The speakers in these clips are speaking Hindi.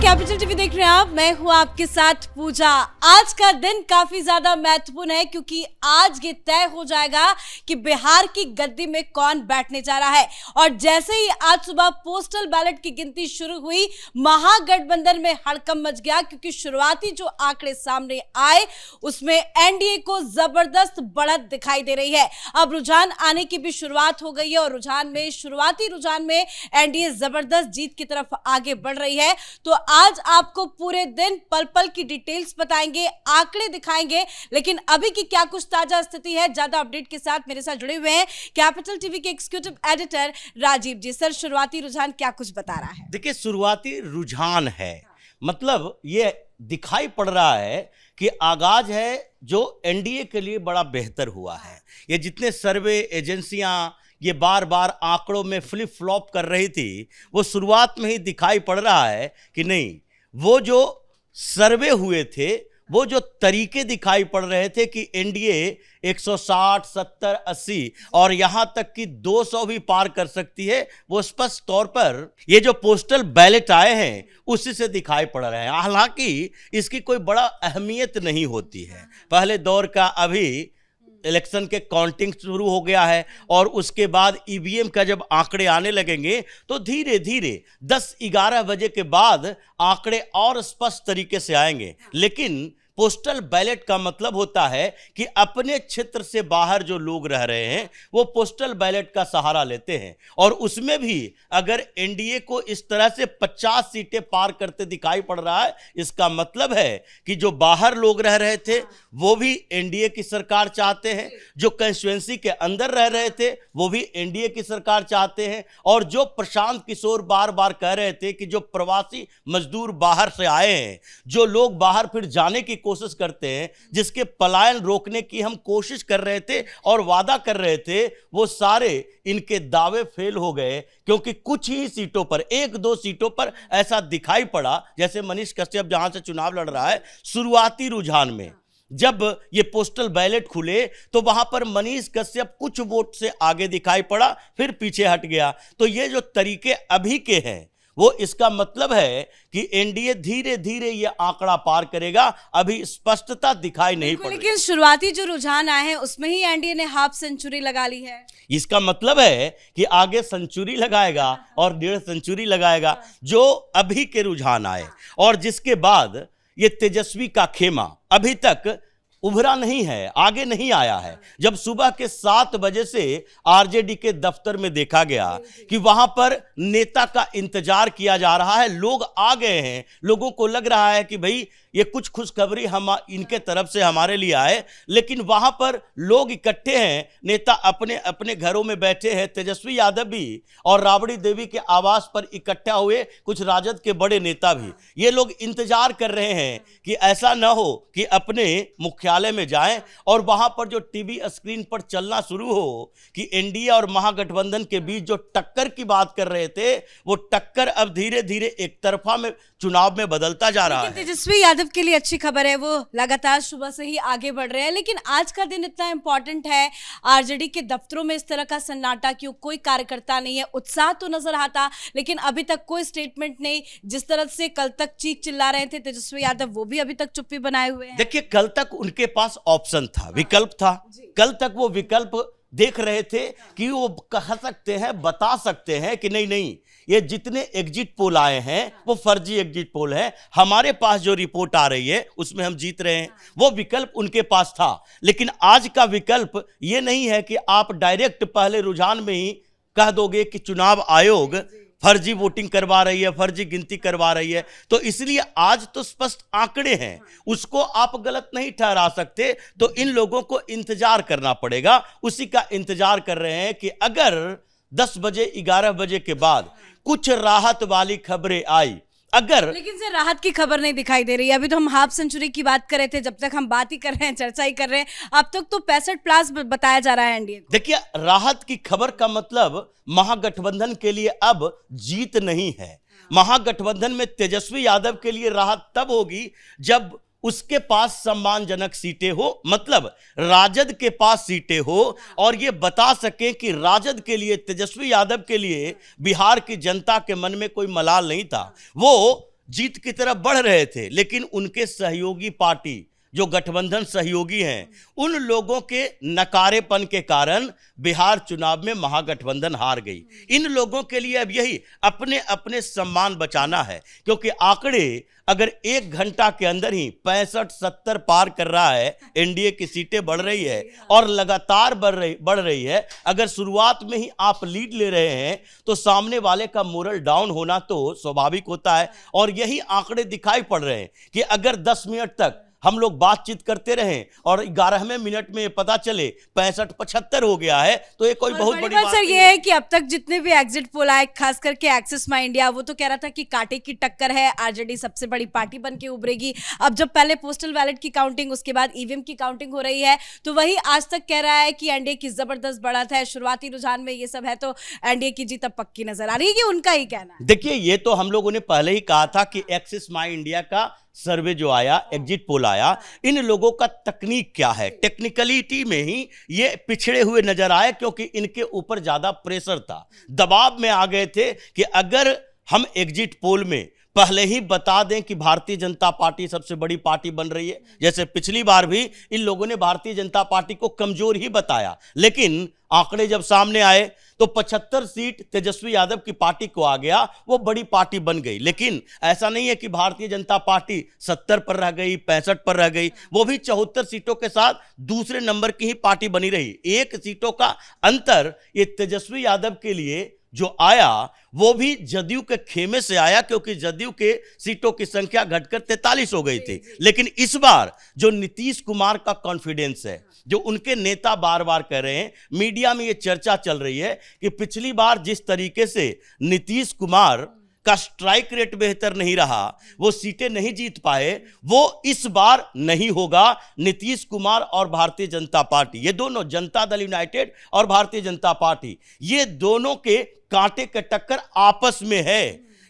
कैपिटल टीवी देख रहे हैं आप, मैं हूं आपके साथ पूजा। आज का दिन काफी ज्यादा महत्वपूर्ण है क्योंकि आज ये तय हो जाएगा कि बिहार की गद्दी में कौन बैठने जा रहा है। और जैसे ही आज सुबह पोस्टल बैलेट की गिनती शुरू हुई, महागठबंधन में हड़कंप मच गया क्योंकि शुरुआती जो आंकड़े सामने आए उसमें एनडीए को जबरदस्त बढ़त दिखाई दे रही है। अब रुझान आने की भी शुरुआत हो गई है और शुरुआती रुझान में एनडीए जबरदस्त जीत की तरफ आगे बढ़ रही है। तो आज आपको पूरे दिन पल पल की डिटेल्स बताएंगे, आंकड़े दिखाएंगे, लेकिन अभी की क्या कुछ ताजा स्थिति है, ज्यादा अपडेट के साथ मेरे साथ जुड़े हुए हैं कैपिटल टीवी के एग्जीक्यूटिव एडिटर राजीव जी। सर, शुरुआती रुझान क्या कुछ बता रहा है? देखिए, शुरुआती रुझान है, मतलब ये दिखाई पड़ रहा है कि आगाज है जो एनडीए के लिए बड़ा बेहतर हुआ है। ये जितने सर्वे एजेंसियां ये बार बार आंकड़ों में फ्लिप फ्लॉप कर रही थी, वो शुरुआत में ही दिखाई पड़ रहा है कि नहीं, वो जो सर्वे हुए थे, वो जो तरीके दिखाई पड़ रहे थे कि एनडीए 160, 70, 80 और यहां तक कि 200 भी पार कर सकती है, वो स्पष्ट तौर पर ये जो पोस्टल बैलेट आए हैं उसी से दिखाई पड़ रहे हैं। हालांकि इसकी कोई बड़ा अहमियत नहीं होती है। पहले दौर का अभी इलेक्शन के काउंटिंग शुरू हो गया है और उसके बाद ईवीएम का जब आंकड़े आने लगेंगे तो धीरे धीरे 10-11 बजे के बाद आंकड़े और स्पष्ट तरीके से आएंगे। लेकिन पोस्टल बैलेट का मतलब होता है कि अपने क्षेत्र से बाहर जो लोग रह रहे हैं वो पोस्टल बैलेट का सहारा लेते हैं, और उसमें भी अगर एनडीए को इस तरह से 50 सीटें पार करते दिखाई पड़ रहा है, इसका मतलब है कि जो बाहर लोग रह रहे थे वो भी एनडीए की सरकार चाहते हैं, जो कंस्टिट्यूएंसी के अंदर रह रहे थे वो भी एनडीए की सरकार चाहते हैं, और जो प्रशांत किशोर बार बार कह रहे थे कि जो प्रवासी मजदूर बाहर से आए हैं, जो लोग बाहर फिर जाने की कोशिश करते हैं, जिसके पलायन रोकने की हम कोशिश कर रहे थे और वादा कर रहे थे, वो सारे इनके दावे फेल हो गए। क्योंकि कुछ ही सीटों पर, 1-2 सीटों पर ऐसा दिखाई पड़ा, जैसे मनीष कश्यप जहां से चुनाव लड़ रहा है, शुरुआती रुझान में जब ये पोस्टल बैलेट खुले तो वहां पर मनीष कश्यप कुछ वोट से आगे दिखाई पड़ा, फिर पीछे हट गया। तो ये जो तरीके अभी के हैं वो इसका मतलब है कि एनडीए धीरे धीरे ये आंकड़ा पार करेगा, अभी स्पष्टता दिखाई नहीं पड़ रही। लेकिन शुरुआती जो रुझान आए हैं उसमें ही एनडीए ने हाफ सेंचुरी लगा ली है। इसका मतलब है कि आगे सेंचुरी लगाएगा और 1.5 सेंचुरी लगाएगा, जो अभी के रुझान आए, और जिसके बाद ये तेजस्वी का खेमा अभी तक उभरा नहीं है, आगे नहीं आया है। जब सुबह के 7 बजे से आरजेडी के दफ्तर में देखा गया कि वहां पर नेता का इंतजार किया जा रहा है, लोग आ गए हैं, लोगों को लग रहा है कि भाई ये कुछ खुशखबरी हम इनके तरफ से हमारे लिए आए, लेकिन वहां पर लोग इकट्ठे हैं, नेता अपने अपने घरों में बैठे हैं। तेजस्वी यादव भी और राबड़ी देवी के आवास पर इकट्ठा हुए कुछ राजद के बड़े नेता भी। ये लोग इंतजार कर रहे हैं कि ऐसा न हो कि अपने मुख्यालय में जाएं और वहां पर जो टीवी स्क्रीन पर चलना शुरू हो कि एनडीए और महागठबंधन के बीच जो टक्कर की बात कर रहे थे, वो टक्कर अब धीरे धीरे एक तरफा में चुनाव में बदलता जा रहा है। तेजस्वी यादव के लिए अच्छी खबर है, वो लगातार सुबह से ही आगे बढ़ रहे हैं। लेकिन आज का दिन इतना इंपॉर्टेंट है, आरजेडी के दफ्तरों में इस तरह का सन्नाटा क्यों? कोई कार्यकर्ता नहीं है, उत्साह तो नजर आता लेकिन अभी तक कोई स्टेटमेंट नहीं। जिस तरह से कल तक चीख चिल्ला रहे थे तेजस्वी यादव, वो भी अभी तक चुप्पी बनाए हुए हैं। देखिए, कल तक उनके पास ऑप्शन था, विकल्प था। कल तक वो विकल्प देख रहे थे कि वो कह सकते हैं, बता सकते हैं कि नहीं नहीं, ये जितने एग्जिट पोल आए हैं वो फर्जी एग्जिट पोल है, हमारे पास जो रिपोर्ट आ रही है उसमें हम जीत रहे हैं। वो विकल्प उनके पास था। लेकिन आज का विकल्प ये नहीं है कि आप डायरेक्ट पहले रुझान में ही कह दोगे कि चुनाव आयोग फर्जी वोटिंग करवा रही है, फर्जी गिनती करवा रही है। तो इसलिए आज तो स्पष्ट आंकड़े हैं, उसको आप गलत नहीं ठहरा सकते। तो इन लोगों को इंतजार करना पड़ेगा, उसी का इंतजार कर रहे हैं कि अगर 10 बजे 11 बजे के बाद कुछ राहत वाली खबरें आई, अगर। लेकिन सर, राहत की खबर नहीं दिखाई दे रही है। अभी तो हम हाफ सेंचुरी की बात कर रहे थे, जब तक हम बात ही कर रहे हैं, चर्चा ही कर रहे हैं, अब तक तो 65+ बताया जा रहा है एनडीए को। देखिए, राहत की खबर का मतलब महागठबंधन के लिए अब जीत नहीं है। महागठबंधन में तेजस्वी यादव के लिए राहत तब होगी जब उसके पास सम्मानजनक सीटें हो, मतलब राजद के पास सीटें हो, और ये बता सकें कि राजद के लिए, तेजस्वी यादव के लिए बिहार की जनता के मन में कोई मलाल नहीं था। वो जीत की तरफ बढ़ रहे थे, लेकिन उनके सहयोगी पार्टी जो गठबंधन सहयोगी हैं, उन लोगों के नकारेपन के कारण बिहार चुनाव में महागठबंधन हार गई। इन लोगों के लिए अब यही अपने अपने सम्मान बचाना है, क्योंकि आंकड़े अगर 1 घंटा के अंदर ही 65-70 पार कर रहा है, एनडीए की सीटें बढ़ रही है और लगातार बढ़ रही है। अगर शुरुआत में ही आप लीड ले रहे हैं तो सामने वाले का मोरल डाउन होना तो स्वाभाविक होता है। और यही आंकड़े दिखाई पड़ रहे हैं कि अगर 10 मिनट तक हम लोग बातचीत करते रहें और 11वें मिनट में पता चले 65-75 हो गया है, तो ये कोई बहुत बड़ी बात सर नहीं ये है कि अब तक जितने भी एग्जिट पोल आए, खास करके एक्सिस माई इंडिया, वो तो कह रहा था कि कांटे की टक्कर है, आरजेडी सबसे बड़ी पार्टी बन के उभरेगी। अब जब पहले पोस्टल बैलेट की काउंटिंग, उसके बाद ईवीएम की काउंटिंग हो रही है, तो वही आज तक कह रहा है कि एनडीए की जबरदस्त बढ़त है। शुरुआती रुझान में ये सब है, तो एनडीए की जीत अब पक्की नजर आ रही है, कि उनका ही कहना है? देखिए, ये तो हम लोगों ने पहले ही कहा था कि एक्सिस माई इंडिया का सर्वे जो आया, एग्जिट पोल आया, इन लोगों का तकनीक क्या है, टेक्निकलिटी में ही ये पिछड़े हुए नजर आए, क्योंकि इनके ऊपर ज्यादा प्रेशर था, दबाव में आ गए थे कि अगर हम एग्जिट पोल में पहले ही बता दें कि भारतीय जनता पार्टी सबसे बड़ी पार्टी बन रही है, जैसे पिछली बार भी इन लोगों ने भारतीय जनता पार्टी को कमजोर ही बताया, लेकिन आंकड़े जब सामने आए तो 75 सीट तेजस्वी यादव की पार्टी को आ गया, वो बड़ी पार्टी बन गई। लेकिन ऐसा नहीं है कि भारतीय जनता पार्टी 70 पर रह गई, 65 पर रह गई, वो भी 74 सीटों के साथ दूसरे नंबर की ही पार्टी बनी रही। 1 सीटों का अंतर ये तेजस्वी यादव के लिए जो आया, वो भी जदयू के खेमे से आया, क्योंकि जदयू के सीटों की संख्या घटकर 43 हो गई थी। लेकिन इस बार जो नीतीश कुमार का कॉन्फिडेंस है, जो उनके नेता बार बार कह रहे हैं, मीडिया में ये चर्चा चल रही है कि पिछली बार जिस तरीके से नीतीश कुमार का स्ट्राइक रेट बेहतर नहीं रहा, वो सीटें नहीं जीत पाए, वो इस बार नहीं होगा। नीतीश कुमार और भारतीय जनता पार्टी, ये दोनों, जनता दल यूनाइटेड और भारतीय जनता पार्टी, ये दोनों के कांटे के टक्कर आपस में है।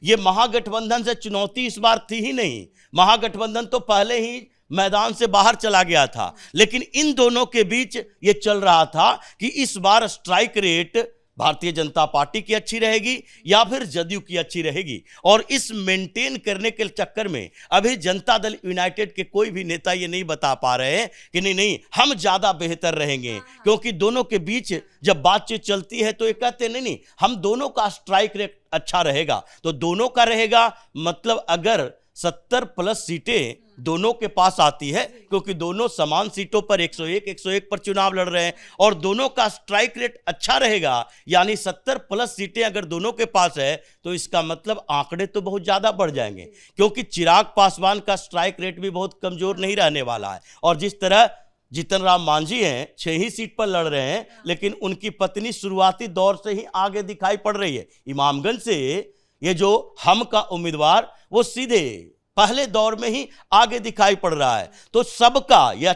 ये महागठबंधन से चुनौती इस बार थी ही नहीं, महागठबंधन तो पहले ही मैदान से बाहर चला गया था, लेकिन इन दोनों के बीच ये चल रहा था कि इस बार strike rate Bharatiya Janata party की अच्छी रहेगी या फिर जदयू की अच्छी रहेगी। और इस मेंटेन करने के चक्कर में अभी जनता दल यूनाइटेड के कोई भी नेता ये नहीं बता पा रहे हैं कि नहीं नहीं हम ज्यादा बेहतर रहेंगे, क्योंकि दोनों के बीच जब बातचीत चलती है तो ये कहते नहीं नहीं हम दोनों का स्ट्राइक रेट अच्छा रहेगा। तो दोनों का रहेगा मतलब अगर 70+ सीटें दोनों के पास आती है, क्योंकि दोनों समान सीटों पर 101 पर चुनाव लड़ रहे हैं, और दोनों का स्ट्राइक रेट अच्छा रहेगा, यानी 70+ सीटें अगर दोनों के पास है, तो इसका मतलब आंकड़े तो बहुत ज्यादा बढ़ जाएंगे, क्योंकि चिराग पासवान का स्ट्राइक रेट भी बहुत कमजोर नहीं रहने वाला है। और जिस तरह जीतन राम मांझी हैं, 6 ही सीट पर लड़ रहे हैं, लेकिन उनकी पत्नी शुरुआती दौर से ही आगे दिखाई पड़ रही है। इमामगंज से ये जो हम का उम्मीदवार, वो सीधे पहले दौर में ही आगे दिखाई पड़ रहा है। तो सबका, या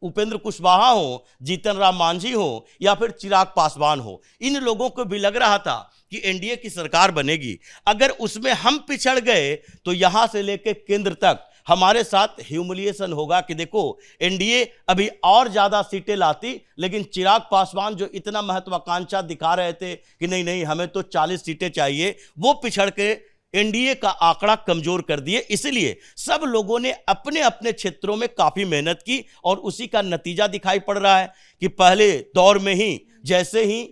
उपेंद्र कुशवाहा हो, जीतन राम मांझी हो, या फिर चिराग पासवान हो, इन लोगों को भी लग रहा था कि एनडीए की सरकार बनेगी। अगर उसमें हम पिछड़ गए तो यहां से लेकर केंद्र तक हमारे साथ ह्यूमिलिएशन होगा कि देखो एनडीए अभी और ज्यादा सीटें लाती, लेकिन चिराग पासवान जो इतना महत्वाकांक्षा दिखा रहे थे कि नहीं नहीं हमें तो 40 सीटें चाहिए, वो पिछड़ के एनडीए का आंकड़ा कमजोर कर दिए। इसलिए सब लोगों ने अपने अपने क्षेत्रों में काफी मेहनत की, और उसी का नतीजा दिखाई पड़ रहा है कि पहले दौर में ही जैसे ही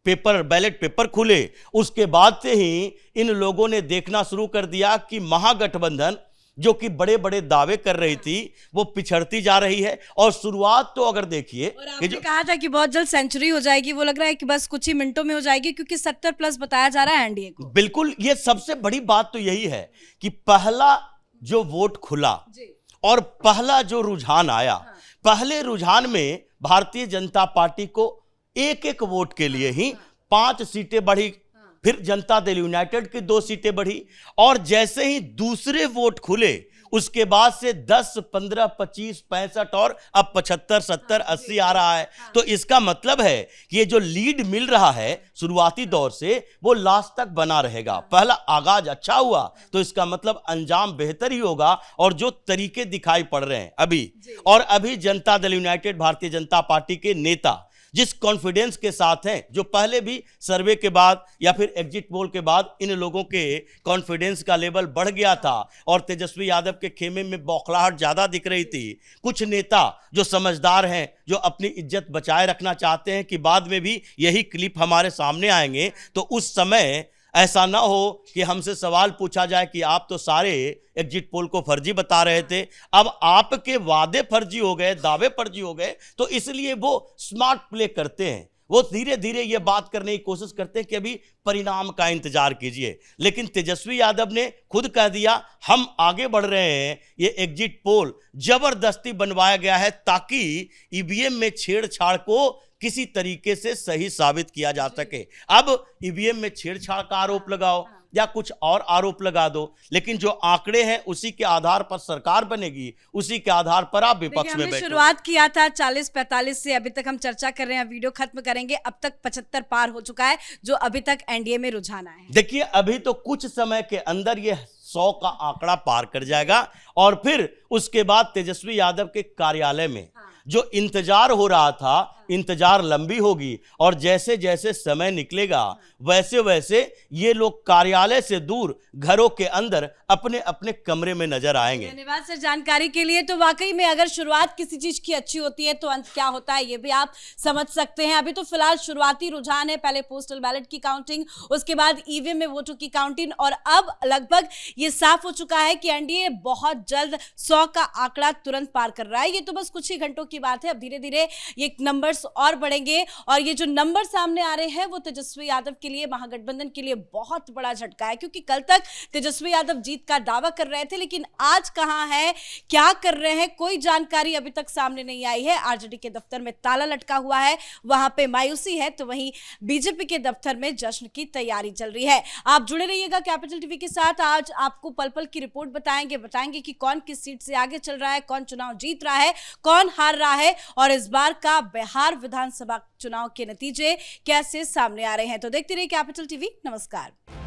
बैलेट पेपर खुले, उसके बाद से ही इन लोगों ने देखना शुरू कर दिया कि महागठबंधन जो कि बड़े बड़े दावे कर रही थी, वो पिछड़ती जा रही है। और शुरुआत तो अगर देखिए, और आपने कहा था कि बहुत जल्द सेंचुरी हो जाएगी, वो लग रहा है कि बस कुछ ही मिनटों में हो जाएगी, क्योंकि 70+ बताया जा रहा है एनडीए को। बिल्कुल, ये सबसे बड़ी बात तो यही है कि पहला जो वोट खुला और पहला जो रुझान आया, पहले रुझान में भारतीय जनता पार्टी को 1-1 वोट के लिए ही 5 सीटें बढ़ी, फिर जनता दल यूनाइटेड की 2 सीटें बढ़ी, और जैसे ही दूसरे वोट खुले उसके बाद से 10, 15, 25, 65 और अब 75, 70, 80 आ रहा है। तो इसका मतलब है कि ये जो लीड मिल रहा है शुरुआती दौर से, वो लास्ट तक बना रहेगा। पहला आगाज अच्छा हुआ तो इसका मतलब अंजाम बेहतर ही होगा। और जो तरीके दिखाई पड़ रहे हैं अभी, और अभी जनता दल यूनाइटेड भारतीय जनता पार्टी के नेता जिस कॉन्फिडेंस के साथ हैं, जो पहले भी सर्वे के बाद या फिर एग्जिट पोल के बाद इन लोगों के कॉन्फिडेंस का लेवल बढ़ गया था और तेजस्वी यादव के खेमे में बौखलाहट ज्यादा दिख रही थी। कुछ नेता जो समझदार हैं, जो अपनी इज्जत बचाए रखना चाहते हैं कि बाद में भी यही क्लिप हमारे सामने आएंगे, तो उस समय ऐसा ना हो कि हमसे सवाल पूछा जाए कि आप तो सारे एग्जिट पोल को फर्जी बता रहे थे, अब आपके वादे फर्जी हो गए, दावे फर्जी हो गए, तो इसलिए वो स्मार्ट प्ले करते हैं। वो धीरे धीरे ये बात करने की कोशिश करते हैं कि अभी परिणाम का इंतजार कीजिए। लेकिन तेजस्वी यादव ने खुद कह दिया हम आगे बढ़ रहे हैं, ये एग्जिट पोल जबरदस्ती बनवाया गया है ताकि ईवीएम में छेड़छाड़ को किसी तरीके से सही साबित किया जा सके। अब ईवीएम में छेड़छाड़ का आरोप लगाओ या कुछ और आरोप लगा दो, लेकिन जो आंकड़े हैं उसी के आधार पर सरकार बनेगी, उसी के आधार पर आप विपक्ष में बैठो। शुरुआत किया था 40-45 से, अभी तक हम चर्चा कर रहे हैं, वीडियो खत्म करेंगे, अब तक 75 पार हो चुका है, जो अभी तक एनडीए में रुझान आया है। देखिए अभी तो कुछ समय के अंदर ये 100 का आंकड़ा पार कर जाएगा और फिर उसके बाद तेजस्वी यादव के कार्यालय में जो इंतजार हो रहा था, इंतजार लंबी होगी और जैसे जैसे समय निकलेगा वैसे वैसे ये लोग कार्यालय से दूर घरों के अंदर अपने अपने कमरे में नजर आएंगे। धन्यवाद सर जानकारी के लिए। तो वाकई में अगर शुरुआत किसी चीज की अच्छी होती है तो अंत क्या होता है ये भी आप समझ सकते हैं। अभी तो फिलहाल शुरुआती रुझान है, पहले पोस्टल बैलेट की काउंटिंग, उसके बाद ईवीएम में वोटों की काउंटिंग और अब लगभग ये साफ हो चुका है कि एनडीए बहुत जल्द 100 का आंकड़ा तुरंत पार कर रहा है। ये तो बस कुछ ही घंटों की बात है, अब धीरे धीरे ये नंबर्स और बढ़ेंगे और ये जो नंबर सामने आ रहे हैं वो तेजस्वी यादव के लिए, महागठबंधन के लिए बहुत बड़ा झटका है, क्योंकि कल तक तेजस्वी यादव जीत का दावा कर रहे थे, लेकिन आज कहां है, क्या कर रहे हैं, कोई जानकारी अभी तक सामने नहीं आई है। आरजेडी के दफ्तर में ताला लटका हुआ है, वहां पे मायूसी है, तो वहीं बीजेपी के दफ्तर में जश्न की तैयारी चल रही है। आप जुड़े रहिएगा कैपिटल टीवी के साथ, आज आपको पल पल की रिपोर्ट बताएंगे कि कौन किस सीट से आगे चल रहा है, कौन चुनाव जीत रहा है, कौन हार रहा है और इस बार का बिहार विधानसभा चुनाव के नतीजे कैसे सामने आ रहे हैं। तो देखते रहिए कैपिटल टीवी। नमस्कार।